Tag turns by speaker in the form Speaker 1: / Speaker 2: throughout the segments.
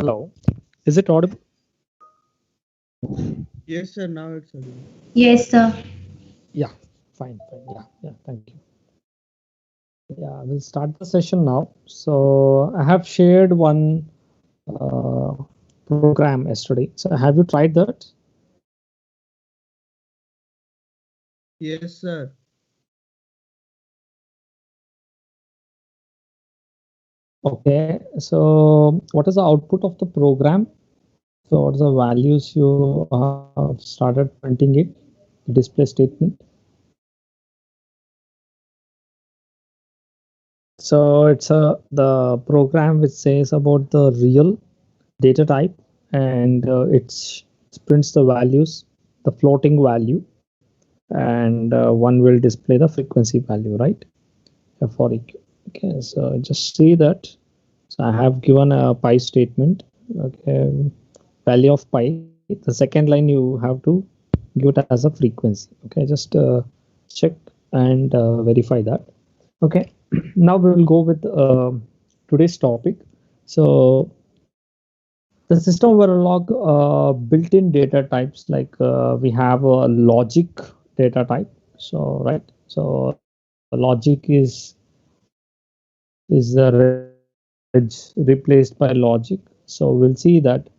Speaker 1: Hello. Is it audible?
Speaker 2: Yes, sir. Now it's audible.
Speaker 3: Yes, sir.
Speaker 1: Yeah, fine, fine. Yeah, thank you. Yeah, we'll start the session now. So I have shared one uh, program yesterday. So have you tried that?
Speaker 2: Yes, sir.
Speaker 1: Okay, so what is the output of the program? So what are the values you have started printing it, the display statement? So it's the program which says about the real data type, and it prints the values, the floating value, and one will display the frequency value, right? For eq. Okay, so just see that. So I have given a pi statement. Okay, value of pi. The second line you have to give it as a frequency. Okay, just check and verify that. Okay, now we will go with today's topic. So the system Verilog built-in data types, like we have a logic data type. So right, so logic is the reg replaced by logic. So we'll see that.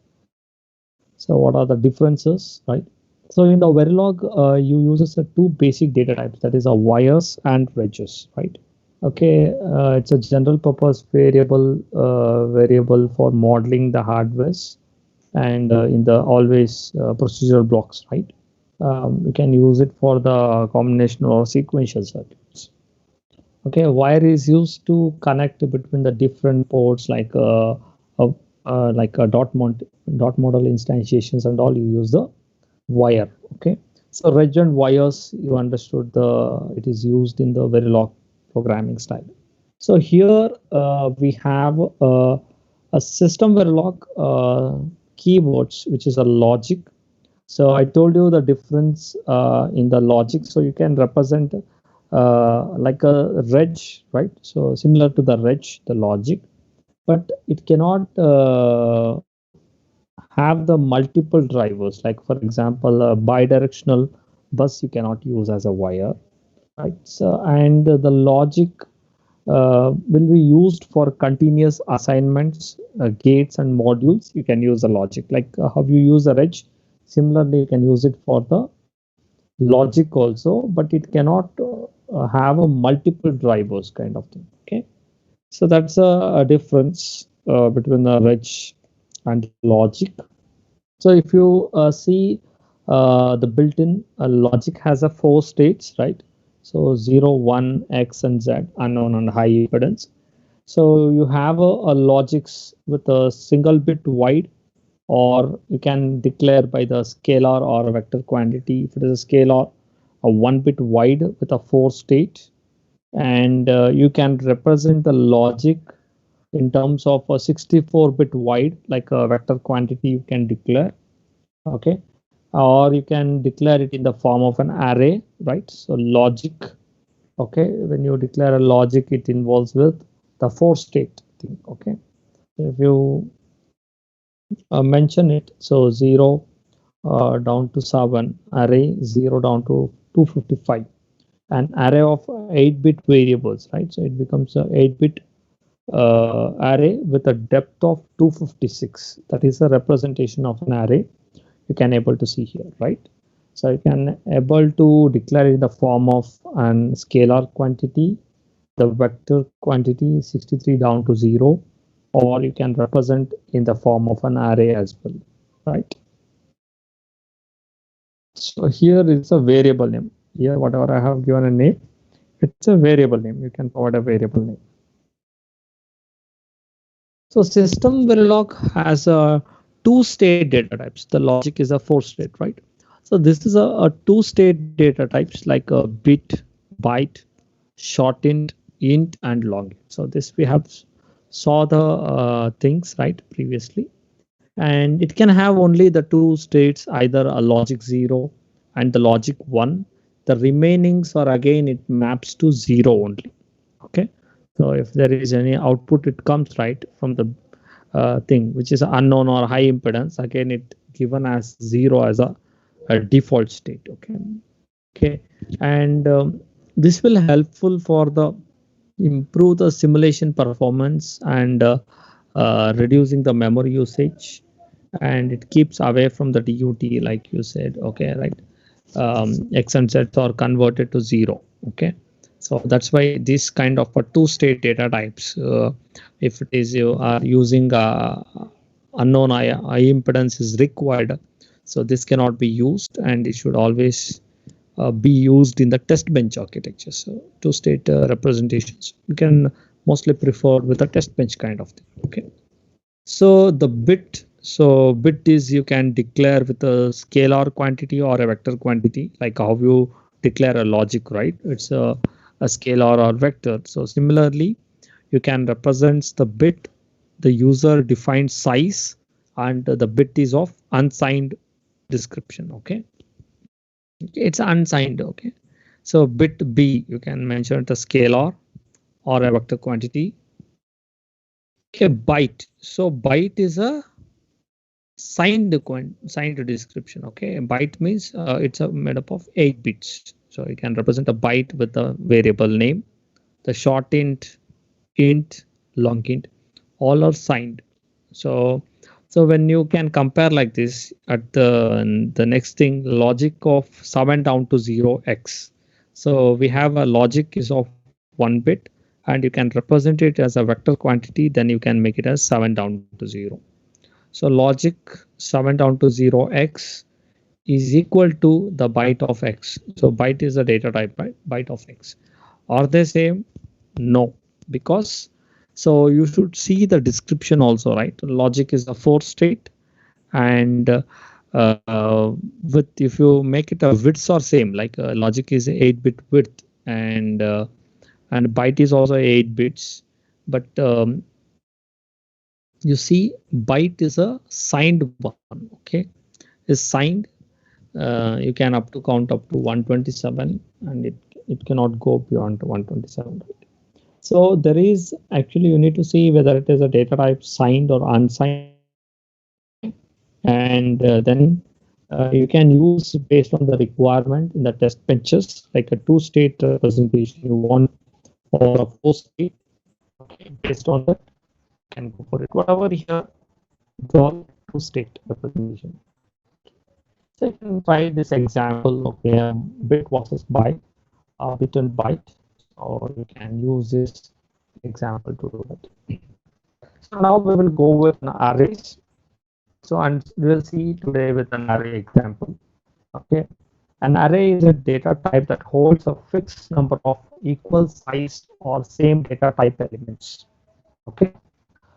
Speaker 1: So what are the differences, right? So in the Verilog, you uses two basic data types, that is a wires and wedges, right? Okay, it's a general purpose variable for modeling the hardwares, and in the always procedural blocks, right? You can use it for the combination or sequential circuits. Okay, wire is used to connect between the different ports, like a dot model instantiations and all. You use the wire. Okay, so reg and wires, you understood it is used in the Verilog programming style. So here we have a system Verilog keywords, which is a logic. So I told you the difference in the logic. So you can represent like a reg, right? So similar to the reg, the logic, but it cannot have the multiple drivers. Like for example, a bidirectional bus you cannot use as a wire, right? So and the logic will be used for continuous assignments, gates and modules. You can use the logic like how you use the reg. Similarly, you can use it for the logic also, but it cannot have a multiple drivers kind of thing. Okay, so that's a difference between the reg and logic. So if you see the built-in logic has a four states, right? So 0, 1, X, and Z, unknown and high impedance. So you have a logics with a single bit wide, or you can declare by the scalar or vector quantity. If it is a scalar, a 1 bit wide with a 4 state, and you can represent the logic in terms of a 64-bit wide, like a vector quantity you can declare. Okay, or you can declare it in the form of an array, right? So logic, okay, when you declare a logic, it involves with the 4 state thing. Okay, if you mention it, so 0 down to 7, array 0 down to 255, an array of 8-bit variables, right? So it becomes a 8-bit array with a depth of 256. That is a representation of an array you can able to see here, right? So you can able to declare in the form of an scalar quantity, the vector quantity 63 down to 0, or you can represent in the form of an array as well, right? So here is a variable name. Here, whatever I have given a name, it's a variable name. You can provide a variable name. So system Verilog has a two-state data types. The logic is a four-state, right? So this is a two-state data types like a bit, byte, shortened, int, and long. So this we have saw the things right previously, and it can have only the two states, either a logic 0 and the logic 1. The remainings are again it maps to 0 only. Okay, so if there is any output, it comes right from the thing which is unknown or high impedance, again it given as 0 as a default state. Okay, and this will helpful for the improve the simulation performance and reducing the memory usage, and it keeps away from the DUT like you said. Okay, right. X and Z are converted to 0. Okay, so that's why this kind of a two-state data types, if it is you are using unknown high impedance is required, so this cannot be used, and it should always be used in the test bench architecture. So two-state representations you can mostly prefer with a test bench kind of thing. Okay, so the bit, so bit is you can declare with a scalar quantity or a vector quantity, like how you declare a logic, right? It's a scalar or vector. So similarly, you can represent the bit, the user defined size, and the bit is of unsigned description. Okay, it's unsigned. Okay, so bit B, you can mention the scalar or a vector quantity. Okay, byte. So byte is a signed description. Okay, a byte means it's made up of 8 bits. So you can represent a byte with a variable name. The short int, long int, all are signed. So when you can compare like this at the next thing, logic of 7 down to 0x. So we have a logic is of 1 bit, and you can represent it as a vector quantity. Then you can make it as 7 down to 0. So logic 7 down to 0x is equal to the byte of x. So byte is a data type, right? Byte of x. Are they same? No, because so you should see the description also, right? Logic is a 4-state, and with if you make it a widths are same, like logic is 8-bit width, and byte is also 8 bits, but you see byte is a signed one. Okay, is signed. You can up to count up to 127, and it cannot go beyond 127. Right? So there is actually, you need to see whether it is a data type signed or unsigned. Okay, and then you can use based on the requirement in the test benches, like a 2-state representation you want or a 4-state. Okay, based on that, you can go for it. Whatever here, draw 2-state representation. So you can try this example. Okay, bit versus byte, bit and byte. So you can use this example to do that. So now we will go with an arrays. So and we will see today with an array example. Okay, an array is a data type that holds a fixed number of equal sized or same data type elements. Okay,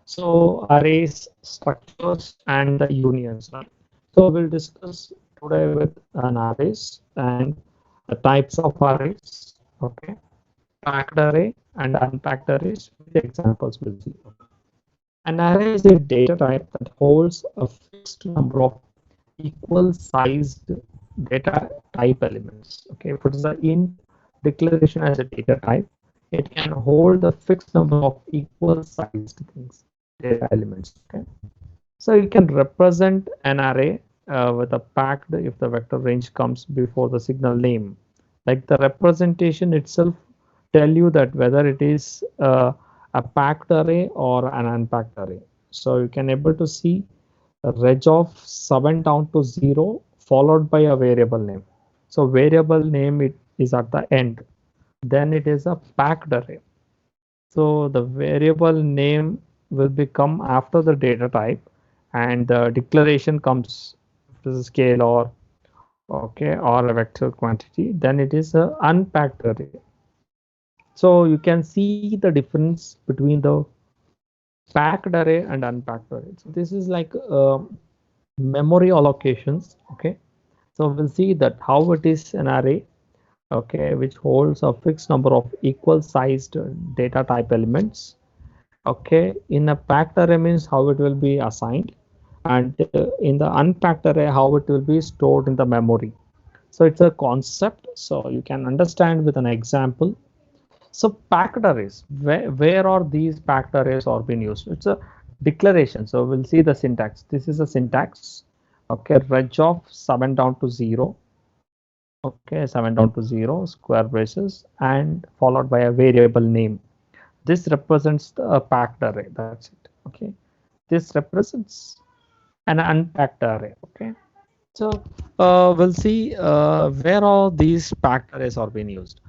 Speaker 1: so arrays, structures, and the unions. Right? So we'll discuss today with an arrays and the types of arrays. Okay, packed array and unpacked arrays. The examples we'll see. An array is a data type that holds a fixed number of equal sized data type elements. Okay, if it is an int declaration as a data type, it can hold a fixed number of equal sized things, data elements. Okay, so you can represent an array with a packed if the vector range comes before the signal name. Like the representation itself tell you that whether it is a packed array or an unpacked array. So you can able to see a reg of 7 down to 0 followed by a variable name. So variable name it is at the end. Then it is a packed array. So the variable name will become after the data type, and the declaration comes to the scale or okay or a vector quantity. Then it is a unpacked array. So you can see the difference between the packed array and unpacked array. So this is like memory allocations. Okay, so we'll see that how it is an array, okay, which holds a fixed number of equal sized data type elements. Okay, in a packed array means how it will be assigned, and in the unpacked array how it will be stored in the memory. So it's a concept, so you can understand with an example. So packed arrays, where are these packed arrays are being used? It's a declaration. So we'll see the syntax. This is a syntax. Okay, reg of 7 down to 0. Okay, 7 down to 0, square braces, and followed by a variable name. This represents the packed array. That's it. Okay, this represents an unpacked array. Okay, so we'll see where all these packed arrays are being used.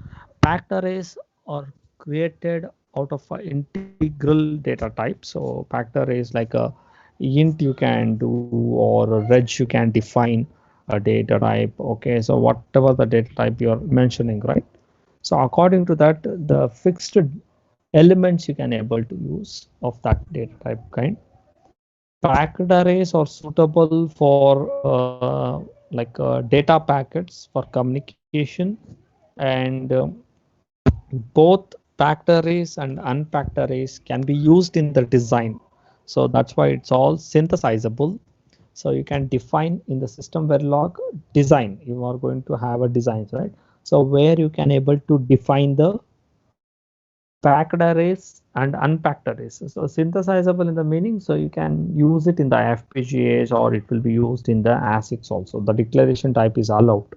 Speaker 1: Packed arrays are created out of an integral data type. So packed array is like a int you can do, or a reg you can define a data type. Okay, so whatever the data type you're mentioning, right? So according to that, the fixed elements you can able to use of that data type kind. Packed arrays are suitable for data packets for communication, and both packed arrays and unpacked arrays can be used in the design. So that's why it's all synthesizable. So you can define in the system verilog design. You are going to have a design, right? So where you can able to define the packed arrays and unpacked arrays. So synthesizable in the meaning, so you can use it in the FPGAs, or it will be used in the ASICs also. The declaration type is allowed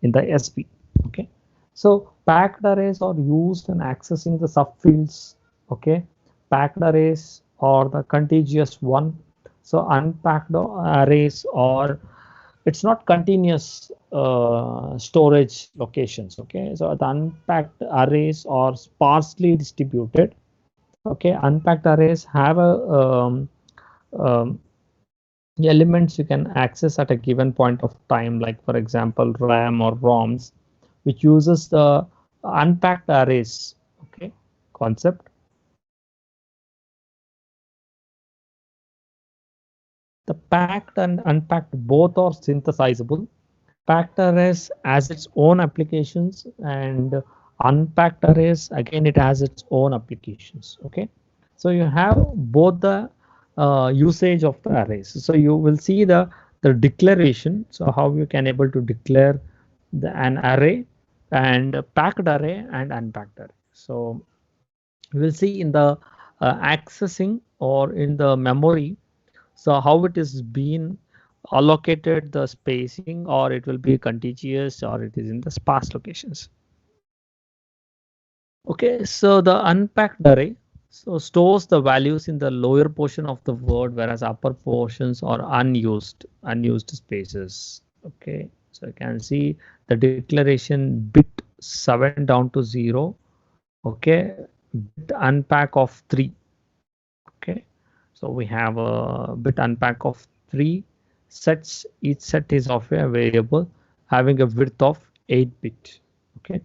Speaker 1: in the SP. Okay, so packed arrays are used in accessing the subfields. Okay, packed arrays are the contiguous one. So unpacked arrays are, it's not continuous storage locations. Okay, so the unpacked arrays are sparsely distributed. Okay, unpacked arrays have a um, elements you can access at a given point of time, like for example RAM or ROMs, which uses the unpacked arrays. Okay, concept. The packed and unpacked both are synthesizable. Packed arrays has its own applications, and unpacked arrays again it has its own applications. Okay, so you have both the usage of the arrays. So you will see the declaration. So how you can able to declare an array, and a packed array and unpacked array. So we will see in the accessing or in the memory, so how it is being allocated the spacing, or it will be contiguous, or it is in the sparse locations. Okay, so the unpacked array so stores the values in the lower portion of the word, whereas upper portions are unused spaces. Okay, so you can see the declaration bit 7 down to 0. Okay, bit unpack of 3. Okay, so we have a bit unpack of 3 sets. Each set is of a variable having a width of 8-bit. Okay,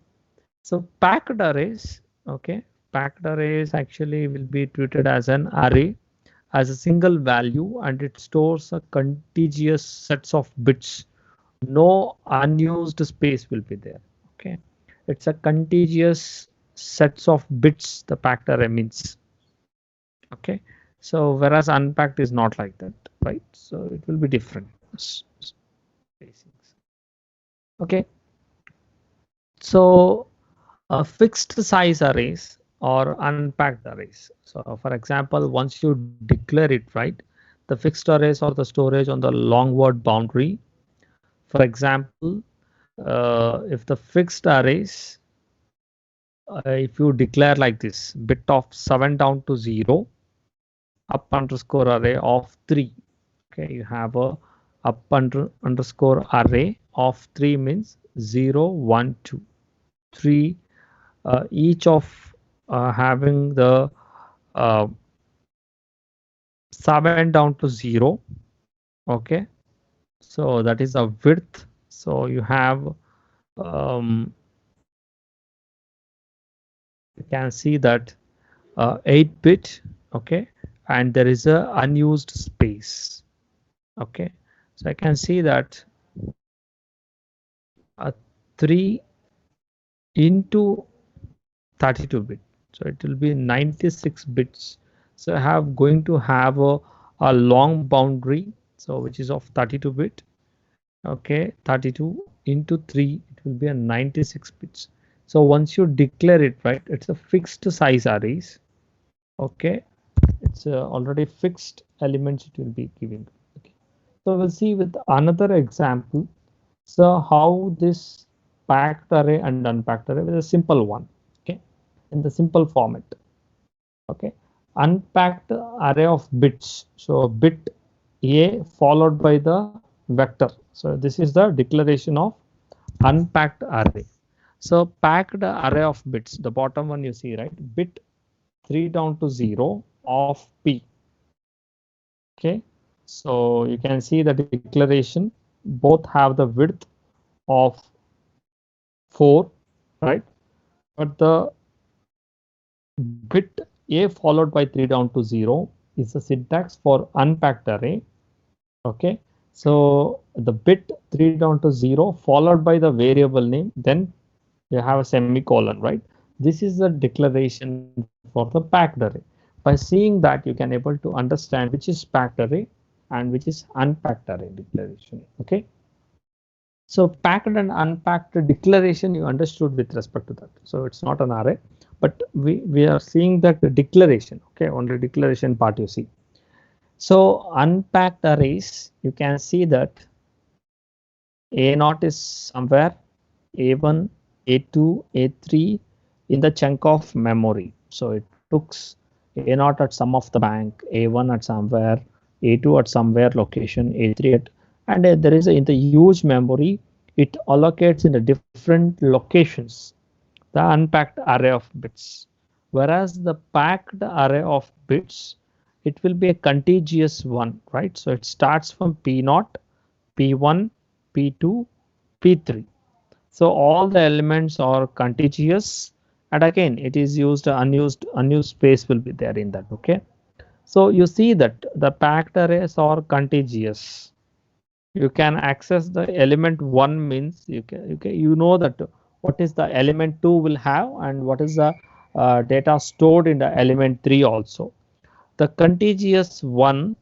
Speaker 1: so packed arrays. Okay, packed arrays actually will be treated as an array as a single value, and it stores a contiguous sets of bits. No unused space will be there. Okay, it's a contiguous sets of bits the packed array means. Okay, so whereas unpacked is not like that, right? So it will be different spacings. Okay, so fixed size arrays or unpacked arrays. So for example, once you declare it, right, the fixed arrays or the storage on the long word boundary. For example, if the fixed arrays, if you declare like this, bit of 7 down to 0, up underscore array of 3. Okay, you have a up underscore array of 3 means 0, 1, 2, 3, each of having the 7 down to 0. Okay, so that is a width. So you have you can see that 8-bit. Okay, and there is a unused space. Okay, so I can see that 3 into 32-bit, so it will be 96 bits. So I have going to have a long boundary, so which is of 32-bit. Okay, 32 into 3, it will be a 96 bits. So once you declare it, right, it's a fixed size arrays. Okay, It's already fixed elements it will be giving. Okay. So we'll see with another example. So how this packed array and unpacked array with a simple one. Okay, in the simple format. Okay, unpacked array of bits. So bit A followed by the vector. So this is the declaration of unpacked array. So packed array of bits, the bottom one you see, right? Bit 3 down to 0 of P. Okay, so you can see the declaration both have the width of 4, right? But the bit A followed by 3 down to 0 is the syntax for unpacked array. Okay, so the bit 3 down to 0 followed by the variable name, then you have a semicolon, right? This is the declaration for the packed array. By seeing that, you can able to understand which is packed array and which is unpacked array declaration. Okay, so packed and unpacked declaration you understood with respect to that. So it's not an array, but we are seeing that the declaration. Okay, only declaration part you see. So unpacked arrays, you can see that A0 is somewhere, A1, A2, A3 in the chunk of memory. So it took A0 at some of the bank, A1 at somewhere, A2 at somewhere location, A3 at, and there is in the huge memory, it allocates in the different locations the unpacked array of bits. Whereas the packed array of bits, it will be a contiguous one, right? So it starts from P0, P1, P2, P3. So all the elements are contiguous, and again it is used unused space will be there in that. Okay, so you see that the packed arrays are contiguous. You can access the element 1 means you know that what is the element 2 will have and what is the data stored in the element 3 also. The contiguous one,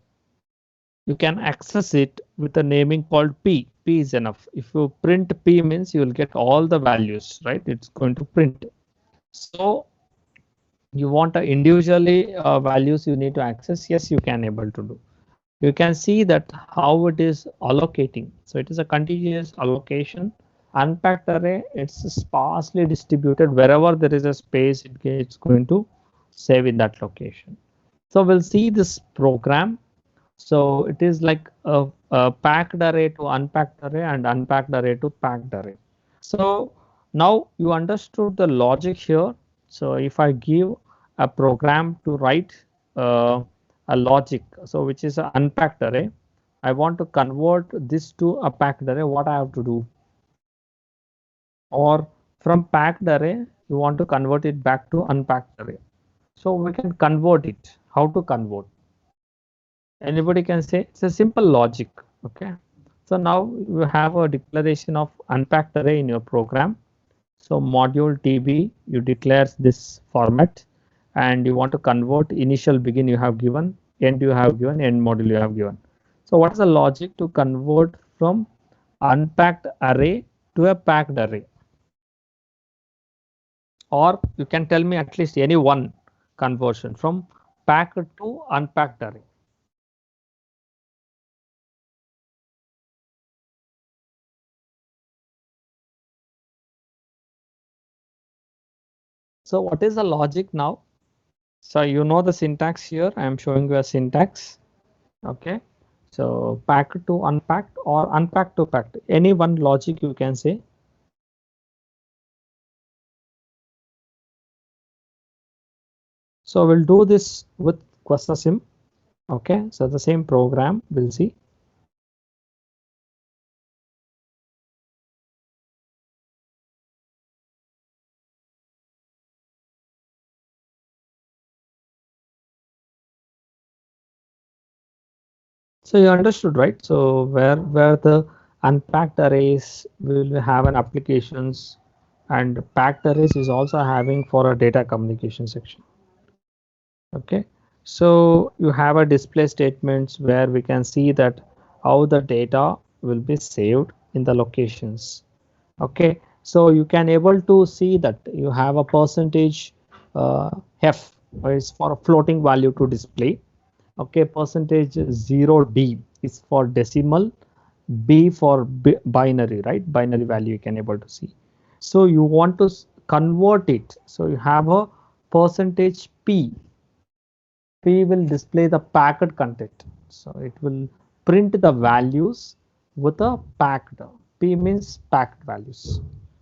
Speaker 1: you can access it with a naming called P. P is enough. If you print P means you will get all the values, right? It's going to print. So you want individually values you need to access. Yes, you can able to do. You can see that how it is allocating. So it is a continuous allocation. Unpacked array, it's sparsely distributed. Wherever there is a space, it's going to save in that location. So we'll see this program. So it is like a packed array to unpacked array and unpacked array to packed array. So now you understood the logic here. So if I give a program to write a logic, so which is an unpacked array, I want to convert this to a packed array, what I have to do? Or from packed array, you want to convert it back to unpacked array. So we can convert it. How to convert? Anybody can say it's a simple logic. Okay, so now you have a declaration of unpacked array in your program. So module tb, you declare this format and you want to convert initial begin you have given, end you have given, end module you have given. So what is the logic to convert from unpacked array to a packed array? Or you can tell me at least any one conversion from packed to unpacked array. So what is the logic now? So you know the syntax here. I am showing you a syntax. Okay. So packed to unpacked or unpacked to packed. Any one logic you can say. So we'll do this with QuestaSim. Okay. So the same program we'll see. So you understood, right? So where the unpacked arrays will have an applications and packed arrays is also having for a data communication section. Okay, so you have a display statements where we can see that how the data will be saved in the locations. Okay, so you can able to see that you have a percentage f. is for a floating value to display. Okay, percentage 0D is for decimal, B for binary, right? Binary value you can able to see. So you want to convert it. So you have a percentage P. P will display the packed content. So it will print the values with a packed. P means packed values.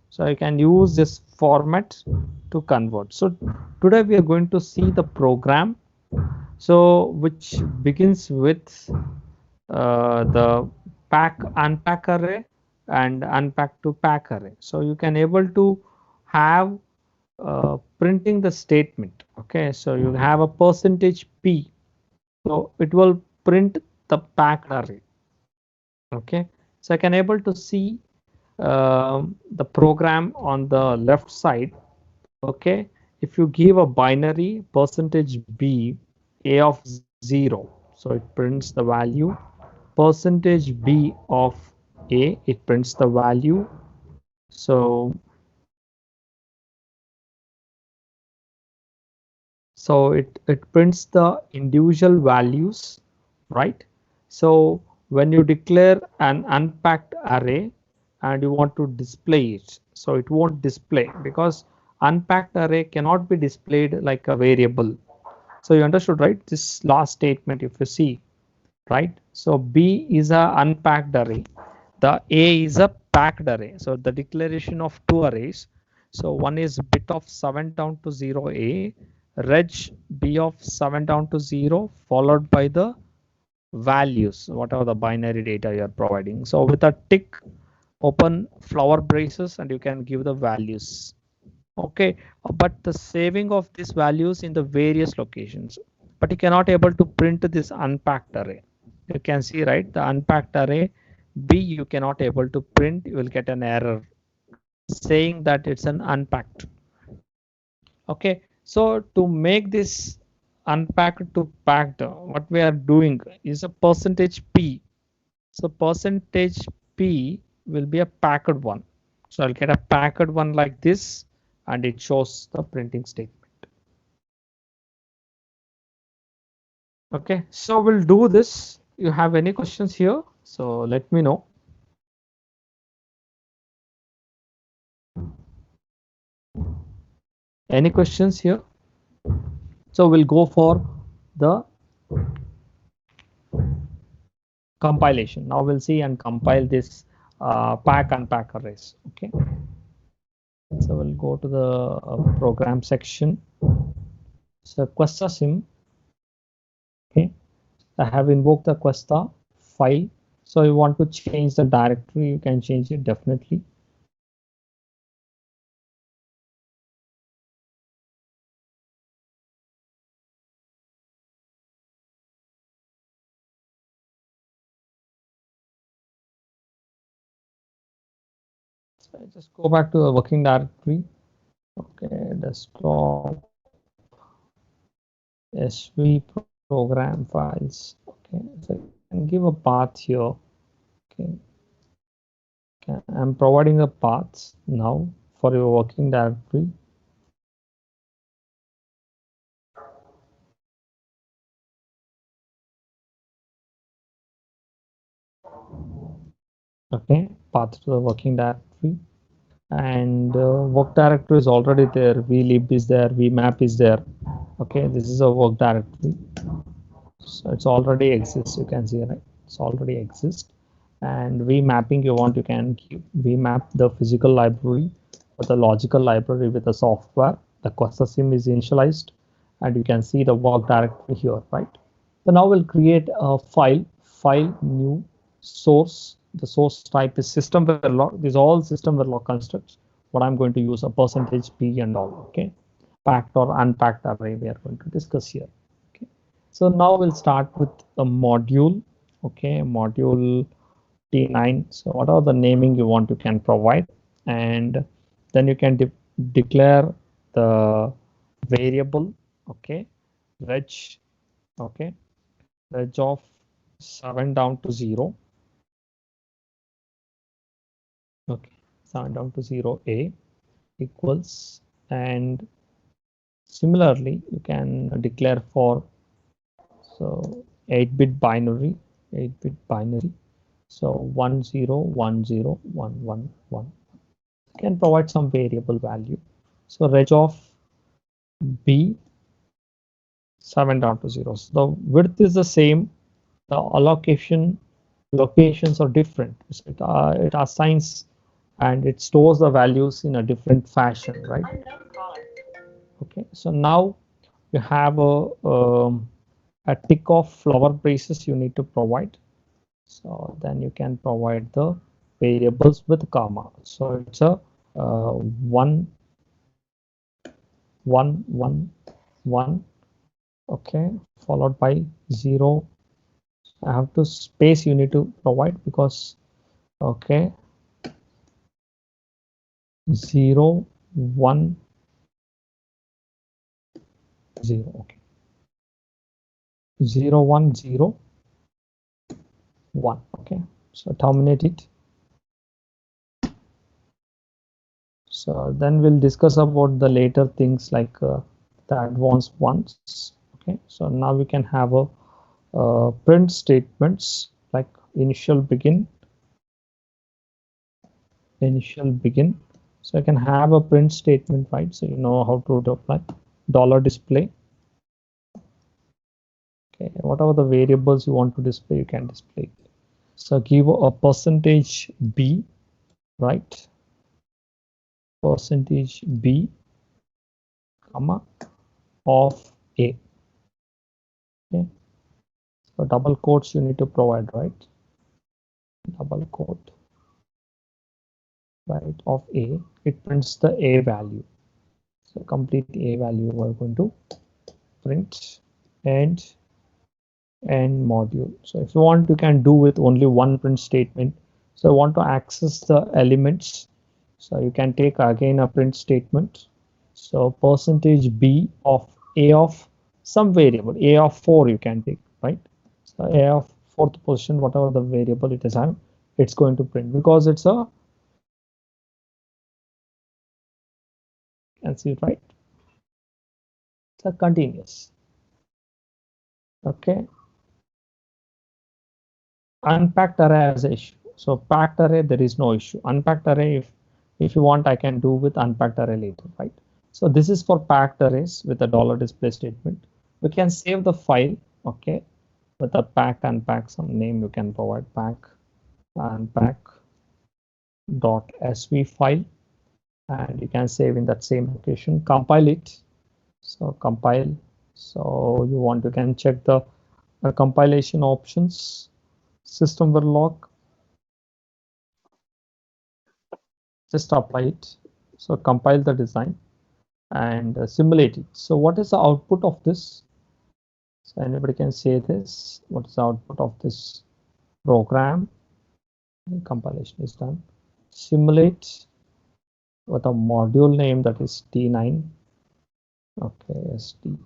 Speaker 1: So you can use this format to convert. So today we are going to see the program. So which begins with the pack unpack array and unpack to pack array. So you can able to have printing the statement. Okay, so you have a percentage P, so it will print the packed array. Okay, so I can able to see the program on the left side. Okay, if you give a binary percentage B A of 0, so it prints the value. Percentage B of A, it prints the value. So it prints the individual values, right? So when you declare an unpacked array and you want to display it, so it won't display because unpacked array cannot be displayed like a variable. So you understood, right? This last statement, if you see, right? So B is a unpacked array. The A is a packed array. So the declaration of two arrays. So one is bit of 7 down to 0 A, reg B of 7 down to 0, followed by the values, whatever the binary data you are providing. So with a tick, open flower braces and you can give the values. Okay, but the saving of these values in the various locations, but you cannot able to print this unpacked array. You can see, right, the unpacked array B you cannot able to print. You will get an error saying that it's an unpacked. Okay, so to make this unpacked to packed, what we are doing is a percentage P. So percentage P will be a packed one. So I'll get a packed one like this and it shows the printing statement. Okay, so we'll do this. You have any questions here? So let me know. Any questions here? So we'll go for the compilation. Now we'll see and compile this pack unpack arrays. Okay, so we'll go to the program section. So Questa sim. Okay, I have invoked the Questa file. So you want to change the directory, you can change it definitely. So I just go back to the working directory. Okay, desktop SV program files. Okay, so I can give a path here. Okay, I'm providing a path now for your working directory. Okay, path to the working directory, and work directory is already there. Vlib is there, vmap is there. Okay, this is a work directory, so it's already exists. You can see, right, it's already exists. And vmapping you want, you can vmap the physical library with the logical library with the software. The Questa sim is initialized and you can see the work directory here, right? So now we'll create a file new source. The source type is system verilog. These all system verilog constructs. What I'm going to use a percentage P and all. Okay, packed or unpacked array we are going to discuss here. Okay, so now we'll start with a module. Okay, module T9. So whatever the naming you want, you can provide, and then you can declare the variable. Okay, reg. Okay, reg of 7 down to 0. Okay, 7 down to 0 A equals, and Similarly, you can declare for 8-bit binary, 8-bit binary. So 10101111 can provide some variable value. So range of B 7.20. So the width is the same. The allocation locations are different. So it assigns and it stores the values in a different fashion, right? Okay, so now you have a tick of flower braces you need to provide. So then you can provide the variables with comma. So it's a 1 1 1 1, okay, followed by 0. I have to space you need to provide because okay 0 1 0, okay 0 1 0 1, okay, so terminate it. So then we'll discuss about the later things like the advanced ones. Okay, so now we can have a print statements like initial begin. So I can have a print statement, right? So you know how to apply $display. Okay, whatever the variables you want to display, you can display. So give a percentage B, right? Percentage B, comma of A. Okay, so double quotes you need to provide, right? Double quote, right, of A. It prints the A value. So complete A value we're going to print and module. So if you want, you can do with only one print statement. So I want to access the elements. So you can take again a print statement. So percentage B of A of some variable, A of 4 you can take, right? So A of 4th position, whatever the variable it is, it's going to print because it's a, can see it, right? It's a continuous. Okay. Unpacked array has an issue. So packed array, there is no issue. Unpacked array, if you want, I can do with unpacked array later, right? So this is for packed arrays with a $display statement. We can save the file, okay, with a pack unpack, some name you can provide, pack unpack.sv file, and you can save in that same location, compile it. So compile. So you want, you can check the compilation options, system verilog, just apply it. So compile the design and simulate it. So what is the output of this? So anybody can say this. What is the output of this program? Compilation is done. Simulate with a module name that is T9. Okay, SD.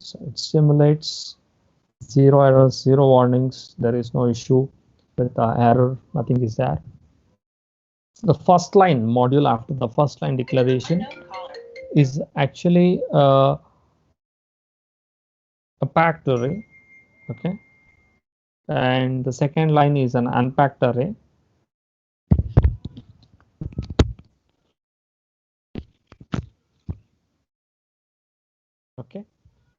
Speaker 1: So it simulates, 0 errors, 0 warnings. There is no issue with the error. Nothing is there. The first line module after the first line declaration is actually a packed array, okay, and the second line is an unpacked array. Okay,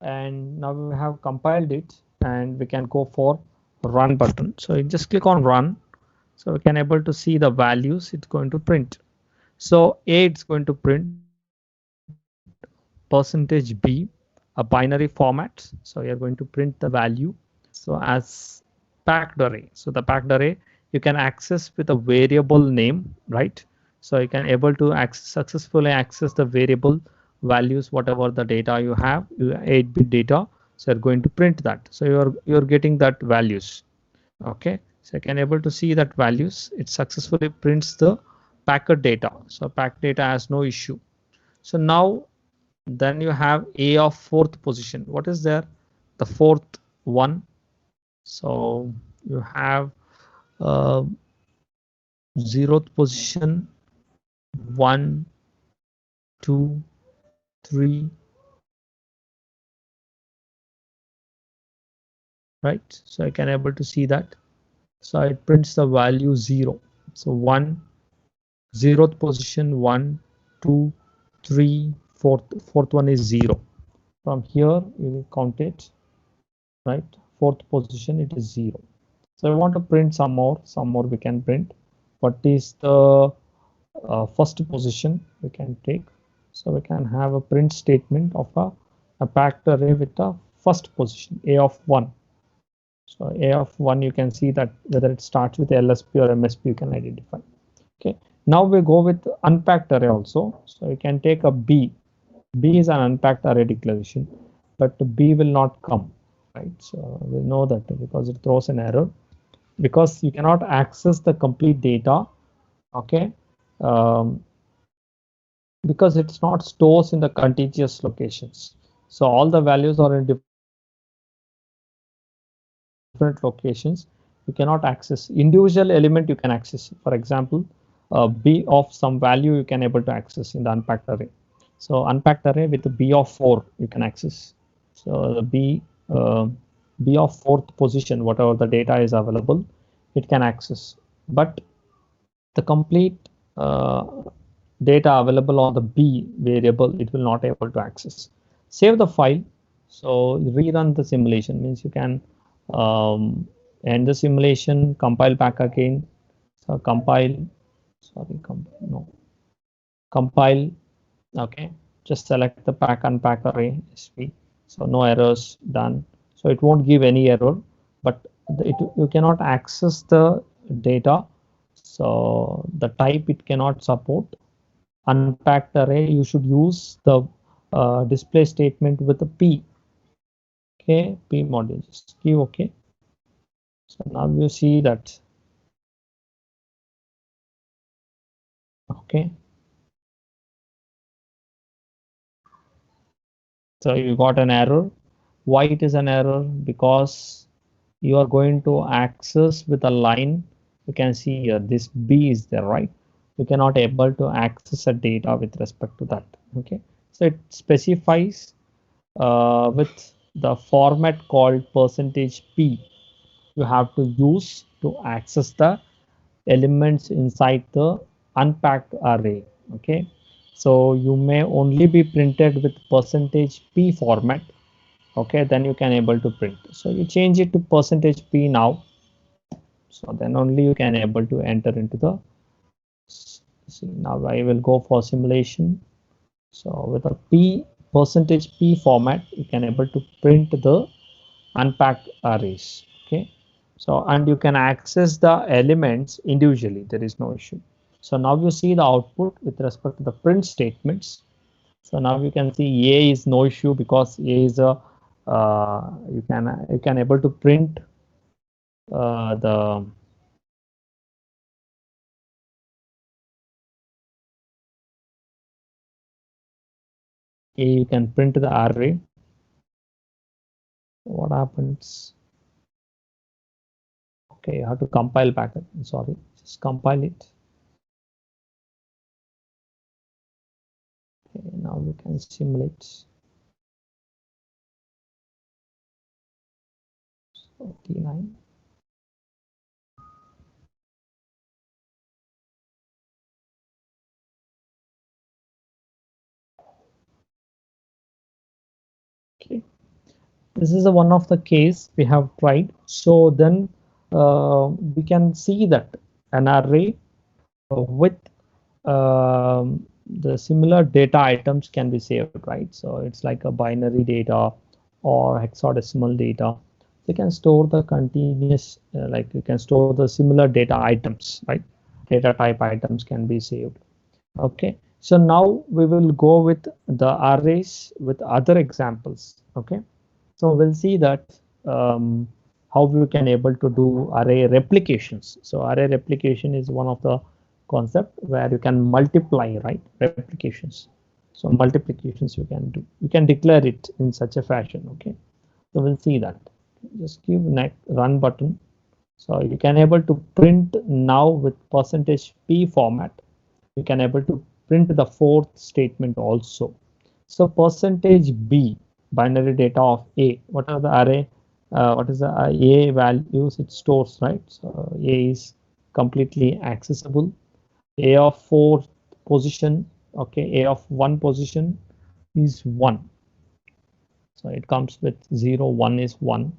Speaker 1: and now we have compiled it and we can go for run button. So you just click on run, so we can able to see the values it's going to print. So A, it's going to print percentage B, a binary format. So you're going to print the value so as packed array. So the packed array you can access with a variable name, right? So you can able to successfully access the variable values, whatever the data you have, 8-bit data. So you're going to print that. So you're getting that values. Okay, so you can able to see that values. It successfully prints the packet data. So packet data has no issue. So now then you have A of 4th position. What is there? The 4th one. So you have 0th position 1 2, 3, right? So I can able to see that. So it prints the value 0. So 1, 0th position, 1, 2, 3, fourth one is 0. From here you will count it, right? Fourth position it is 0. So I want to print some more we can print. What is the first position we can take? So we can have a print statement of a packed array with the first position, a of 1. So a of 1, you can see that whether it starts with LSP or MSP, you can identify. Okay. Now we go with unpacked array also. So you can take a B. B is an unpacked array declaration, but B will not come, right? So we know that because it throws an error, because you cannot access the complete data. Okay. Because it's not stores in the contiguous locations. So all the values are in different locations. You cannot access individual element. You can access, for example, B of some value you can able to access in the unpacked array. So unpacked array with the B of 4 you can access. So the B of fourth position, whatever the data is available, it can access. But the complete data available on the B variable, it will not able to access. Save the file. So rerun the simulation, means you can end the simulation, compile back again. So compile, sorry, no, compile. Okay, just select the pack unpack array SV. So no errors, done. So it won't give any error, but you cannot access the data. So the type it cannot support. Unpacked array, you should use the display statement with the P. Okay, P module, just give okay. So now you see that. Okay, so you got an error. Why it is an error? Because you are going to access with a line. You can see here this B is there, right? You cannot able to access a data with respect to that. Okay, so it specifies with the format called %p. You have to use to access the elements inside the unpacked array. Okay, so you may only be printed with %p format. Okay, then you can able to print. So you change it to %p now. So then only you can able to enter into the, see, now I will go for simulation. So with a %p format, you can able to print the unpacked arrays. Okay, so and you can access the elements individually, there is no issue. So now you see the output with respect to the print statements. So now you can see A is no issue because A is a you can able to print the A, you can print the array. What happens? Okay, you have to compile back. Sorry, just compile it. Okay, now you can simulate. So T9. Okay, this is one of the case we have tried. So then we can see that an array with the similar data items can be saved, right? So it's like a binary data or hexadecimal data. You can store the continuous, like you can store the similar data items, right? Data type items can be saved. Okay, so now we will go with the arrays with other examples. Okay, so we'll see that how we can able to do array replications. So array replication is one of the concept where you can multiply, right? Replications. So multiplications you can do. You can declare it in such a fashion. Okay, so we'll see that. Just give next run button. So you can able to print now with %p format. You can able to print the fourth statement also. So percentage B, binary data of A. What are the array? What is the A values it stores, right? So A is completely accessible. A of 4 position, okay, A of 1 position is 1. So it comes with 0, 1 is 1.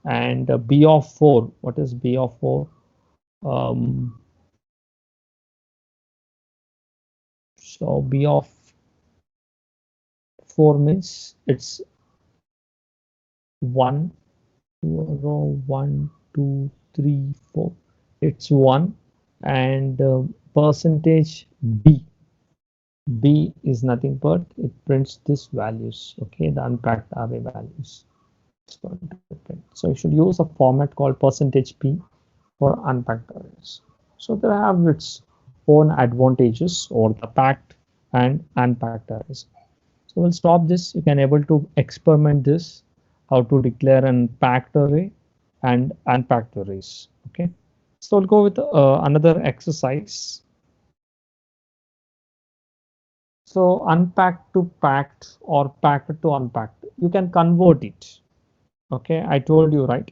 Speaker 1: And B of 4, what is B of 4? So B of 4 means it's 1, 1, 2, 3, 4. It's 1. And percentage B is nothing but it prints this values, okay, the unpacked array values. It's going to print. So you should use a format called percentage %p for unpacked arrays. So they have its own advantages over the packed and unpacked arrays. So we'll stop this. You can able to experiment this, how to declare an packed array and unpacked arrays. Okay. So we'll go with another exercise. So unpacked to packed or packed to unpacked, you can convert it. Okay, I told you, right?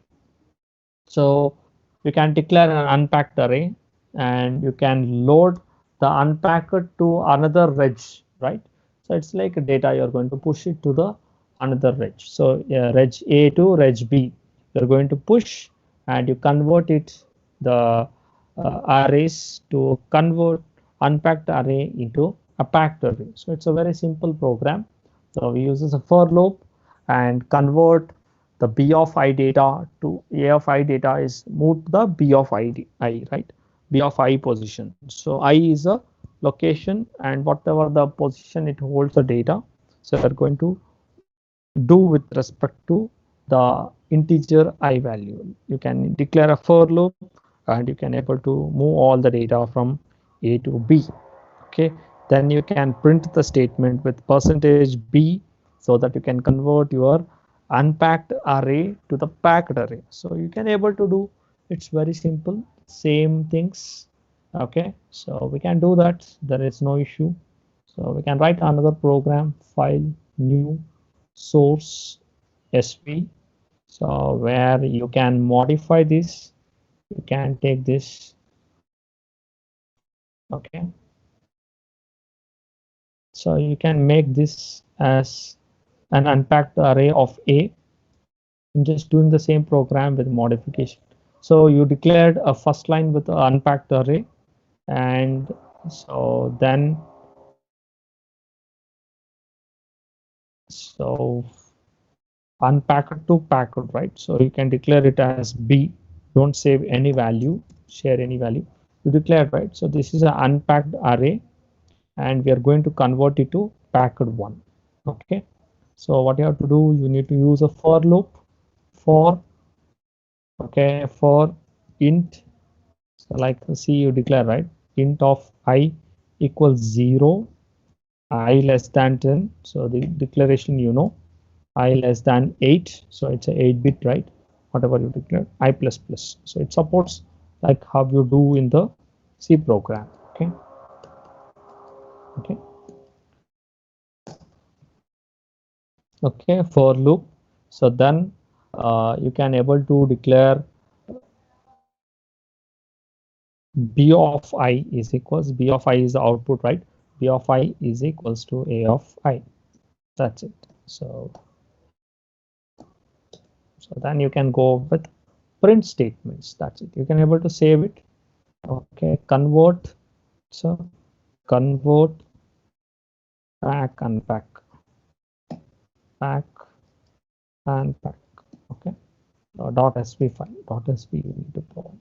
Speaker 1: So you can declare an unpacked array and you can load the unpacked to another reg, right? So it's like data, you're going to push it to the another reg. So reg A to reg B, you're going to push and you convert it, the arrays to convert unpacked array into a packed array. So it's a very simple program. So we use a for loop and convert the B of I data to A of I data is moved to the B of I, right? B of I position. So I is a location and whatever the position it holds the data. So we're going to do with respect to the integer I value. You can declare a for loop and you can able to move all the data from A to B. Okay, then you can print the statement with percentage %b so that you can convert your unpacked array to the packed array. So you can able to do, it's very simple, same things. Okay, so we can do that, there is no issue. So we can write another program, file new source sv, so where you can modify this, you can take this. Okay, so you can make this as an unpacked array of A. I'm just doing the same program with modification. So you declared a first line with an unpacked array, and so then so unpacked to packed, right? So you can declare it as B. Don't save any value, share any value. You declare, right? So this is an unpacked array, and we are going to convert it to packed one. Okay. So what you have to do, you need to use a for loop for, okay, for int. So like see, you declare, right, int of I equals 0, I less than 10. So the declaration, you know, I less than 8. So it's a 8-bit, right? Whatever you declare, I plus plus. So it supports like how you do in the C program. Okay. Okay. Okay. For loop. So then you can able to declare B of I is equals, B of I is the output, right? B of I is equals to A of I. That's it. So then you can go with print statements. That's it. You can able to save it. Okay, convert. So convert pack unpack, pack unpack. Okay, .sv file, .sv you need to provide.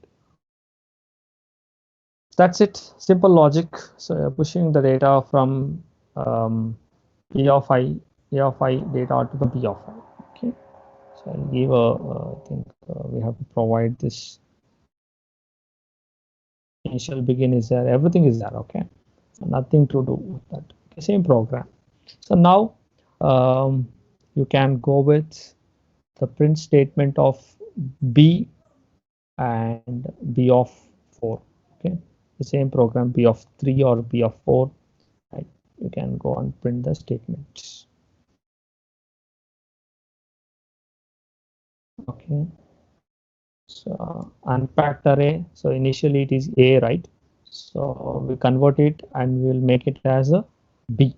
Speaker 1: That's it. Simple logic. So you're pushing the data from A of I data to the B of I. Okay. So I'll give I think we have to provide this initial begin is there, everything is there. Okay, so nothing to do with that. Okay, same program. So now you can go with the print statement of B and B of 4. Okay, the same program, B of 3 or B of 4. you can go and print the statement. Okay, so unpacked array, so initially it is A, right? So we convert it and we'll make it as a B.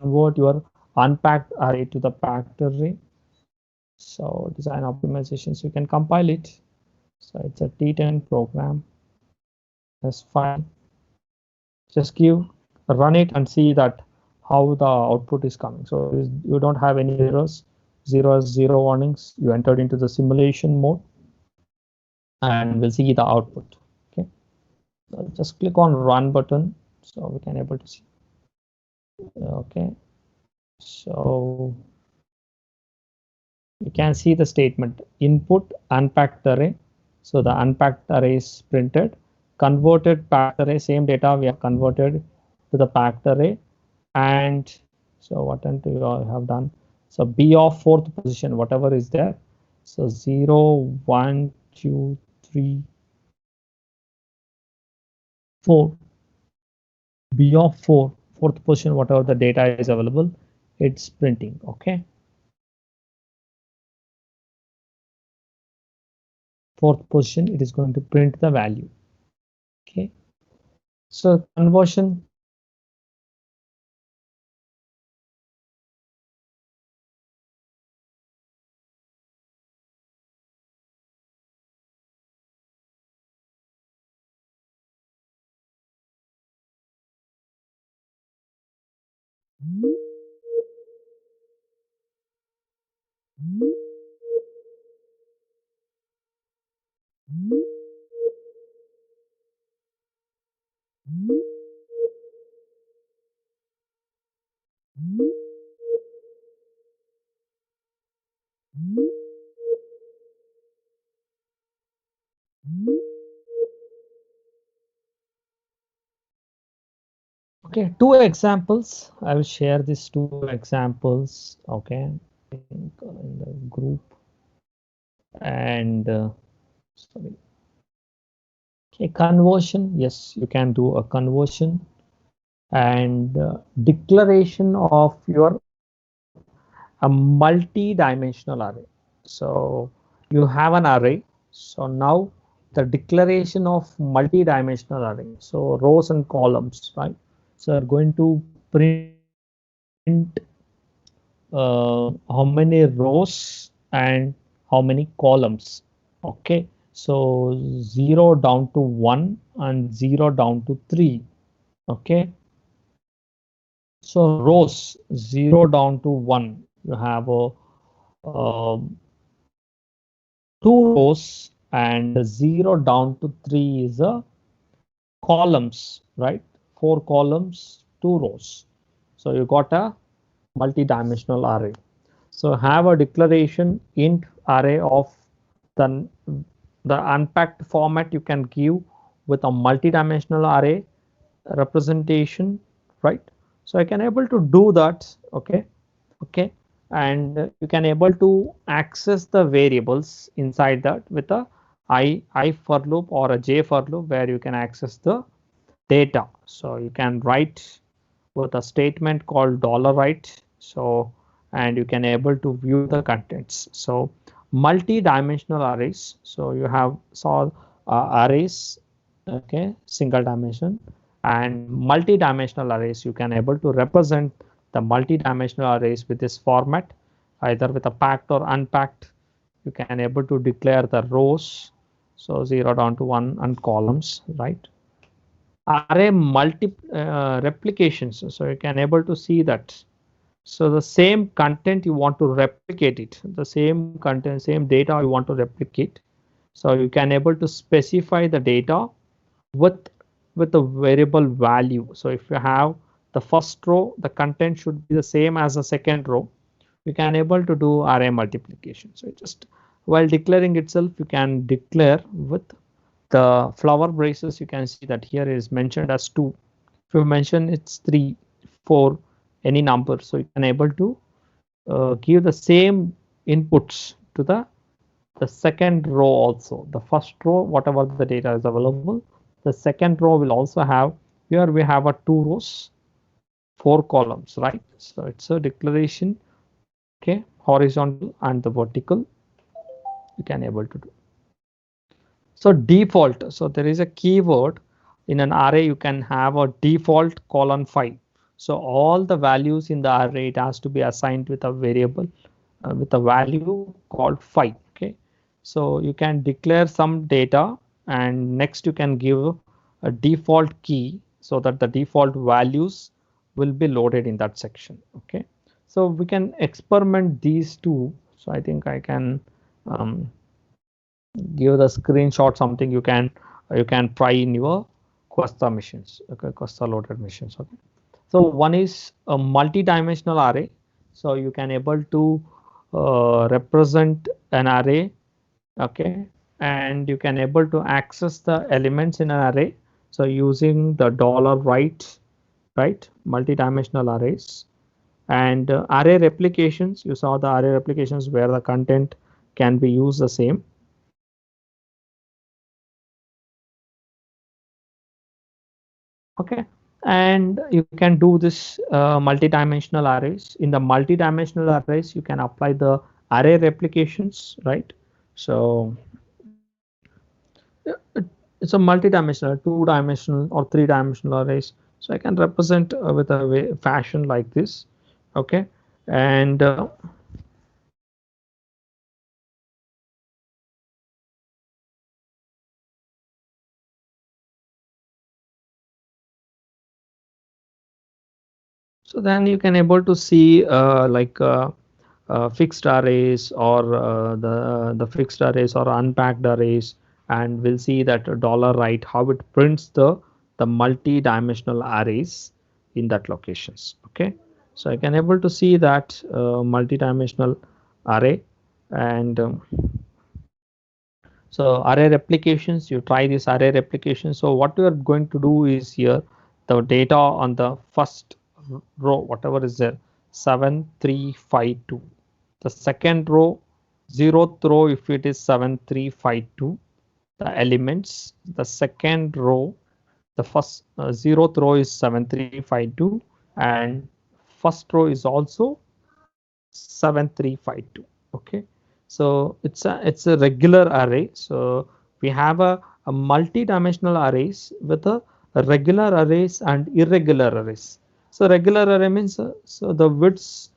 Speaker 1: Convert your unpacked array to the packed array. So design optimizations, you can compile it. So it's a T10 program. That's fine. Just run it and see that how the output is coming. So you don't have any errors, zero warnings. You entered into the simulation mode and we'll see the output. Okay, so just click on run button so we can able to see. Okay, so you can see the statement input unpacked array. So the unpacked array is printed, converted packed array, same data we have converted to the packed array. And so what do you have done? So B of fourth position, whatever is there. So 0, 1, 2, 3, 4. B of fourth position, whatever the data is available, it's printing. Okay. Fourth position, it is going to print the value. Okay. So conversion. Okay, two examples. I will share these two examples. Okay, in the group and sorry. Okay, conversion. Yes, you can do a conversion and declaration of your a multi-dimensional array. So you have an array. So now the declaration of multi-dimensional array. So rows and columns, right? So are going to print how many rows and how many columns. Okay, so 0 down to 1 and 0 down to 3. Okay, so rows 0 down to 1, you have a um, 2 rows, and 0 down to 3 is a columns, right? 4 columns, 2 rows. So you got a multi-dimensional array. So have a declaration int array of the unpacked format you can give with a multi-dimensional array representation, right? So I can able to do that. Okay, and you can able to access the variables inside that with a I for loop or a j for loop, where you can access the data. So you can write with a statement called $write. So and you can able to view the contents. So multi-dimensional arrays. So you have saw arrays, okay, single dimension, and multi-dimensional arrays. You can able to represent the multi-dimensional arrays with this format, either with a packed or unpacked. You can able to declare the rows, so 0 down to 1, and columns, right? Array multi replications, so you can able to see that. So the same content you want to replicate it, the same content, same data you want to replicate. So you can able to specify the data with with a variable value. So if you have the first row, the content should be the same as the second row. You can able to do array multiplication. So just while declaring itself, you can declare with the flower braces. You can see that here is mentioned as 2. If you mention it's 3, 4, any number, so you can able to give the same inputs to the second row also. The first row, whatever the data is available, the second row will also have, here we have a 2 rows, 4 columns, right? So it's a declaration, okay, horizontal and the vertical you can able to do. So default, so there is a keyword in an array. You can have a default colon 5. So all the values in the array, it has to be assigned with a variable with a value called 5. Okay, so you can declare some data, and next you can give a default key so that the default values will be loaded in that section. Okay, so we can experiment these two. So I think I can um, give the screenshot, something you can try in your Questa machines. Okay, Questa loaded machines. Okay, so one is a multi-dimensional array. So you can able to represent an array. Okay, and you can able to access the elements in an array. So using the $right multi-dimensional arrays, and array replications. You saw the array replications where the content can be used the same. Okay, and you can do this multi-dimensional arrays. In the multi-dimensional arrays, you can apply the array replications, right? So it's a multi-dimensional, 2-dimensional or 3-dimensional arrays. So I can represent with a fashion like this. Okay, and so then you can able to see fixed arrays, or the fixed arrays or unpacked arrays, and we'll see that $right how it prints the multi-dimensional arrays in that locations. Okay, so I can able to see that multi-dimensional array, and so array replications, you try this array replication. So what we are going to do is here the data on the first row, whatever is there, 7352. The second row, 0th row, if it is 7352, the elements, the second row, the first 0th row is 7352, and first row is also 7352. Okay, so it's a regular array. So we have a multi-dimensional arrays with a regular arrays and irregular arrays. So regular array means so the widths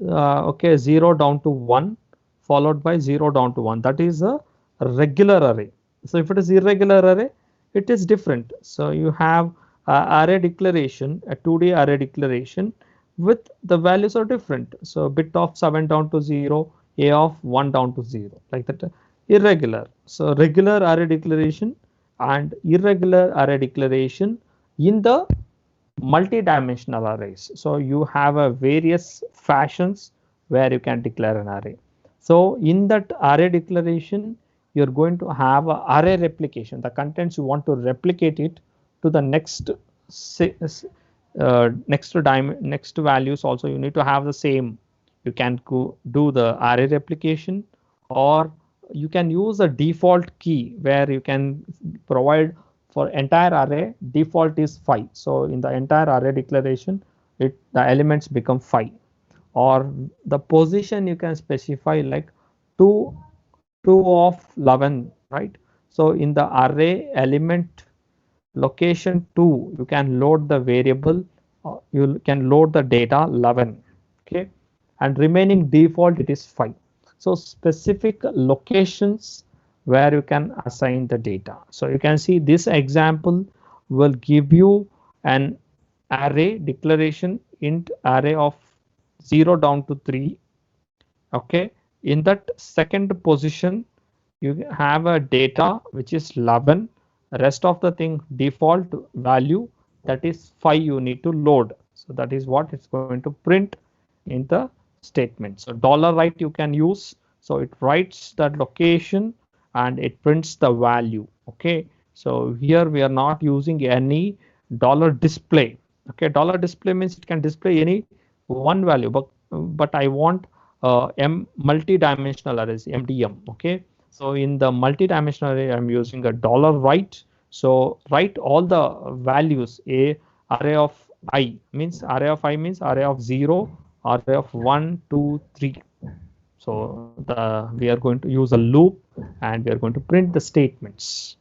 Speaker 1: okay, 0 down to 1 followed by 0 down to 1, that is a regular array. So if it is irregular array, it is different. So you have array declaration, a 2D array declaration with the values are different. So bit of 7 down to 0, a of 1 down to 0, like that. Irregular. So regular array declaration and irregular array declaration in the multi-dimensional arrays. So you have a various fashions where you can declare an array. So in that array declaration, you're going to have a array replication. The contents you want to replicate it to the next next values. Also, you need to have the same. You can go do the array replication, or you can use a default key where you can provide for entire array. Default is 5. So in the entire array declaration, the elements become 5. Or the position you can specify like 2 of 11, right? So in the array element location 2, you can load the variable you can load the data 11. Okay, and remaining default it is 5. So specific locations where you can assign the data. So you can see this example will give you an array declaration int array of 0 down to 3. Okay, in that second position you have a data which is 11, rest of the thing default value, that is 5 you need to load. So that is what it's going to print in the statement. So dollar $write you can use, so it writes that location and it prints the value. Okay, so here we are not using any dollar display. Okay, dollar display means it can display any one value, but I want multi-dimensional arrays, MDM. Okay, so in the multi-dimensional array I'm using a dollar $write. So write all the values, a array of I means array of 0, array of 1, 2, 3. So we are going to use a loop and we are going to print the statements.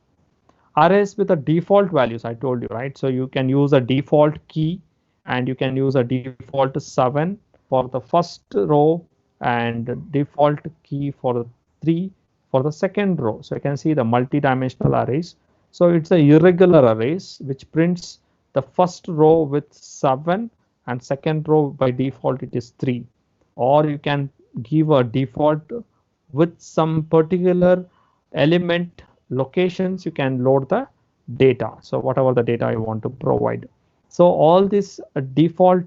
Speaker 1: Arrays with the default values I told you, right? So you can use a default key and you can use a default 7 for the first row and default key for the 3 for the second row. So you can see the multi-dimensional arrays. So it's a irregular arrays which prints the first row with 7 and second row by default it is 3. Or you can give a default with some particular element locations you can load the data. So whatever the data you want to provide. So all this default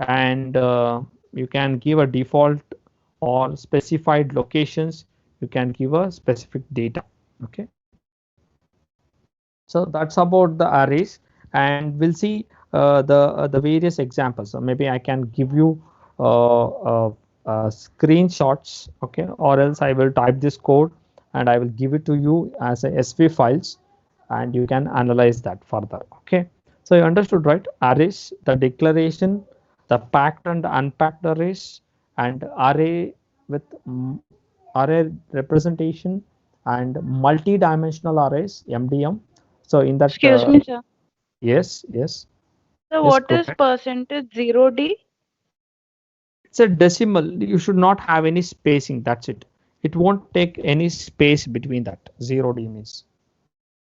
Speaker 1: and you can give a default or specified locations, you can give a specific data. Okay, so that's about the arrays, and we'll see the various examples. So maybe I can give you screenshots, okay, or else I will type this code and I will give it to you as a SV files and you can analyze that further. Okay, so you understood, right? Arrays, the declaration, the packed and unpacked arrays, and array with array representation and multi-dimensional arrays, MDM. So in that
Speaker 3: Excuse me, sir.
Speaker 1: yes, yes,
Speaker 3: So
Speaker 1: yes,
Speaker 3: what
Speaker 1: go
Speaker 3: is
Speaker 1: ahead.
Speaker 3: percentage 0D?
Speaker 1: It's a decimal. You should not have any spacing. That's it. It won't take any space between that. 0D means.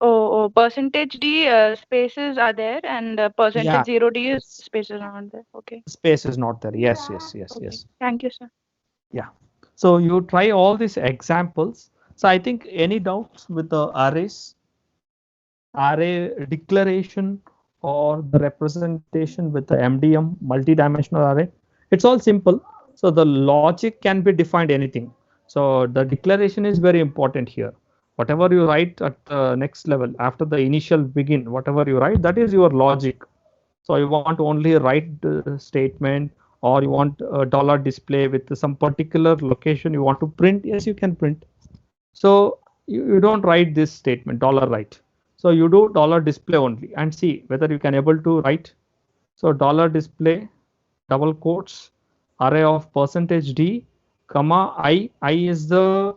Speaker 3: Oh, percentage D spaces are there, and
Speaker 1: Yeah,
Speaker 3: percentage 0D is spaces are not there. Okay.
Speaker 1: space is not there. Yes, yes, yes,
Speaker 3: Okay.
Speaker 1: yes.
Speaker 3: Thank you, sir.
Speaker 1: Yeah. So you try all these examples. So I think any doubts with the arrays, array declaration, or the representation with the MDM multi-dimensional array, it's all simple. So the logic can be defined anything. So the declaration is very important here. Whatever you write at the next level after the initial begin, whatever you write, that is your logic. So you want to only write the statement, or you want a dollar display with some particular location you want to print, yes, you can print. So you don't write this statement dollar $write. So you do dollar display only and see whether you can able to write. So dollar display double quotes array of percentage D comma I is the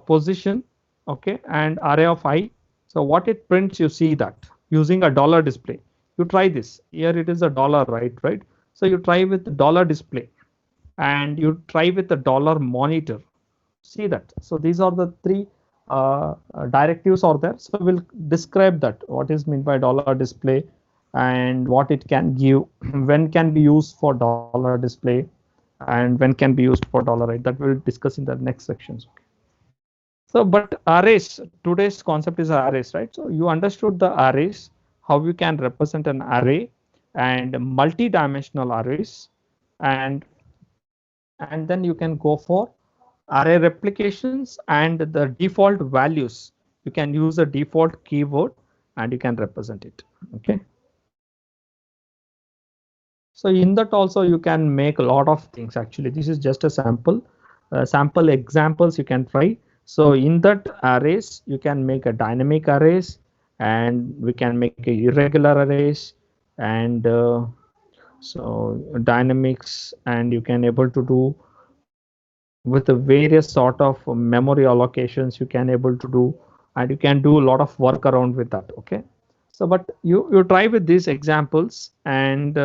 Speaker 1: position, okay, and array of I. So what it prints, you see that using a dollar display. You try this. Here it is a dollar, right? So you try with dollar display and you try with the dollar monitor. See that. So these are the three directives are there. So we'll describe that what is meant by dollar display and what it can give, when can be used for dollar display and when can be used for dollar $write. That we'll discuss in the next sections. Okay. So but arrays, today's concept is arrays, right? So you understood the arrays, how you can represent an array and multi-dimensional arrays, and then you can go for array replications and the default values. You can use a default keyword and you can represent it. Okay. So in that also you can make a lot of things. Actually, this is just a sample examples you can try. So in that arrays, you can make a dynamic arrays and we can make a irregular arrays and so dynamics, and you can able to do with the various sort of memory allocations you can able to do, and you can do a lot of work around with that. Okay, So, but you try with these examples, and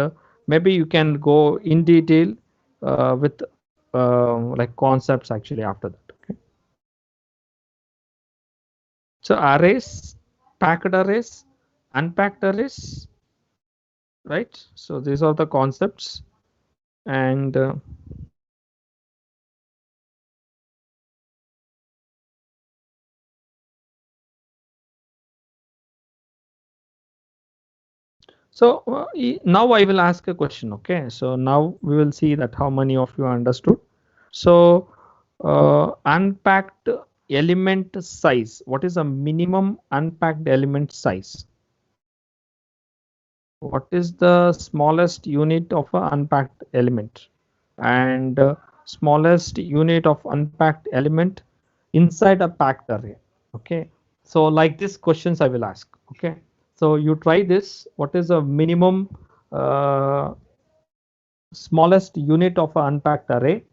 Speaker 1: maybe you can go in detail with like concepts actually after that. Okay. So arrays, packed arrays, unpacked arrays, right? So these are the concepts, and so now I will ask a question. Okay, so now we will see that how many of you understood. So unpacked element size. What is a minimum unpacked element size? What is the smallest unit of an unpacked element? And smallest unit of unpacked element inside a packed array. Okay, so like these questions I will ask. Okay, so you try this. What is a minimum smallest unit of an unpacked array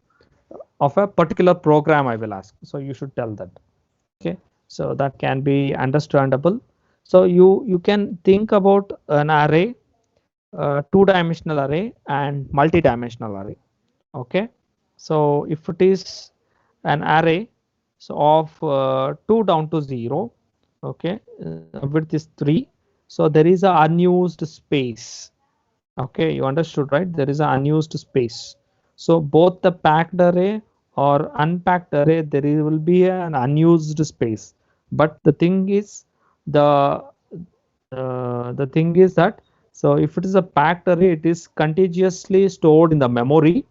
Speaker 1: of a particular program? I will ask. So you should tell that. Okay, so that can be understandable. So you can think about an array, two-dimensional array and multi-dimensional array. Okay, so if it is an array so of 2 down to 0, okay, width is 3, so there is a unused space. Okay, you understood, right? There is an unused space. So both the packed array or unpacked array, will be an unused space. But the thing is, the thing is that, so if it is a packed array, it is contiguously stored in the memory,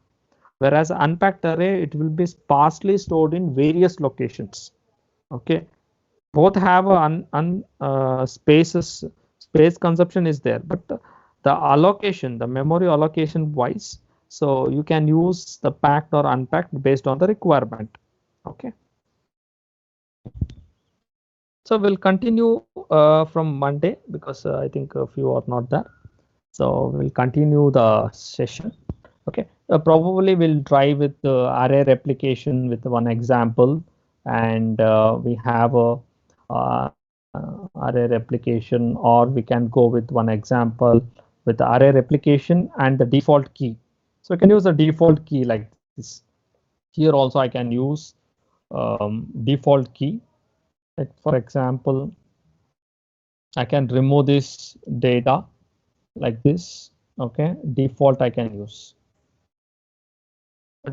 Speaker 1: whereas unpacked array, it will be sparsely stored in various locations. Okay, both have a space consumption is there, but the allocation, the memory allocation wise, so you can use the packed or unpacked based on the requirement. Okay, so we'll continue from Monday, because I think a few are not there, so we'll continue the session. Okay, probably we'll try with the array replication with one example, and we have a array replication, or we can go with one example with the array replication and the default key. So I can use a default key like this. Here also I can use default key. Like for example, I can remove this data like this. Okay, default I can use.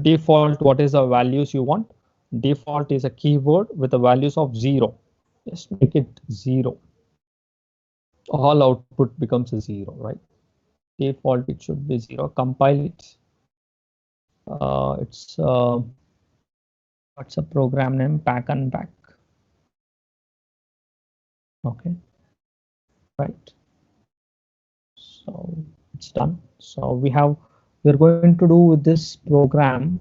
Speaker 1: Default, what is the values you want? Default is a keyword with the values of 0. Just make it 0. All output becomes a 0, right? Default, it should be 0. Compile it. It's what's a program name? Pack unpack. Okay, right. So it's done. So we're going to do with this program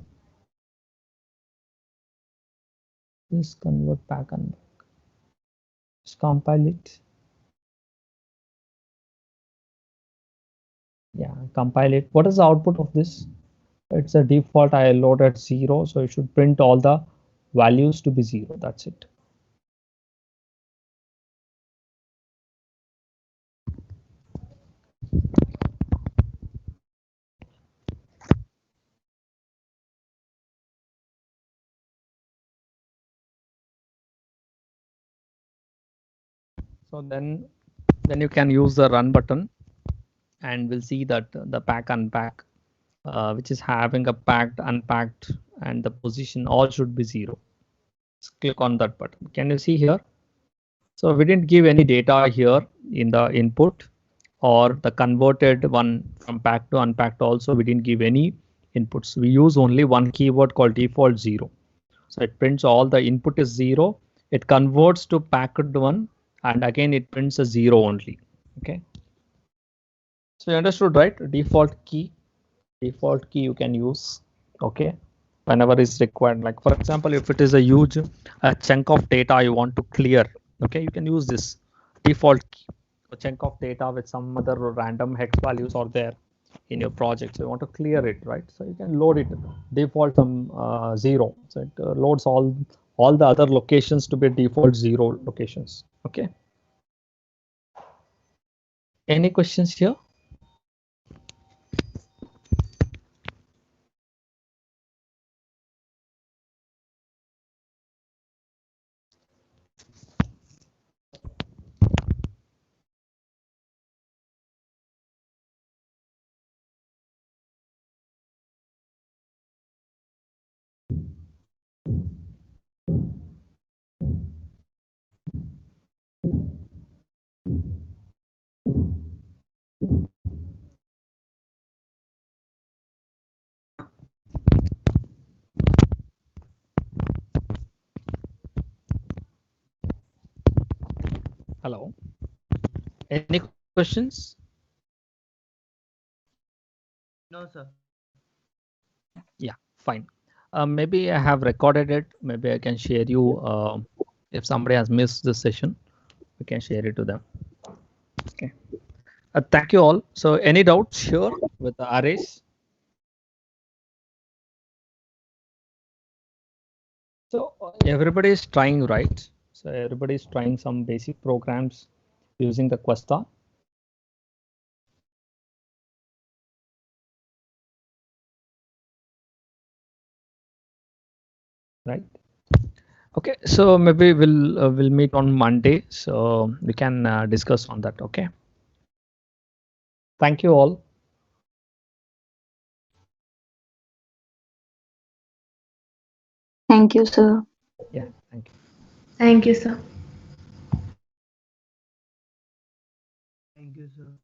Speaker 1: this convert pack unpack. Just compile it. Yeah, compile it. What is the output of this? It's a default. I loaded 0, so it should print all the values to be 0. That's it. So then you can use the run button, and we'll see that the pack unpack, which is having a packed, unpacked, and the position all should be 0. Just click on that button. Can you see here? So we didn't give any data here in the input, or the converted one from packed to unpacked also we didn't give any inputs. We use only one keyword called default 0. So it prints all the input is 0. It converts to packed one, and again it prints a 0 only. Okay. So you understood, right? Default key you can use. Okay, whenever is required. Like for example, if it is a huge chunk of data you want to clear, okay, you can use this default key. A chunk of data with some other random hex values are there in your project, so you want to clear it, right? So you can load it default some 0. So it loads all the other locations to be default 0 locations. Okay. Any questions here? Hello. Any questions?
Speaker 2: No, sir.
Speaker 1: Yeah, fine. Maybe I have recorded it. Maybe I can share you. If somebody has missed this session, we can share it to them. Okay. Thank you all. So any doubts here with the arrays? So everybody is trying, right? So everybody is trying some basic programs using the Questa. Right. Okay, so maybe we'll meet on Monday, so we can discuss on that. Okay. Thank you all.
Speaker 4: Thank you, sir.
Speaker 1: Yeah, thank you.
Speaker 5: Thank you, sir.
Speaker 2: Thank you, sir.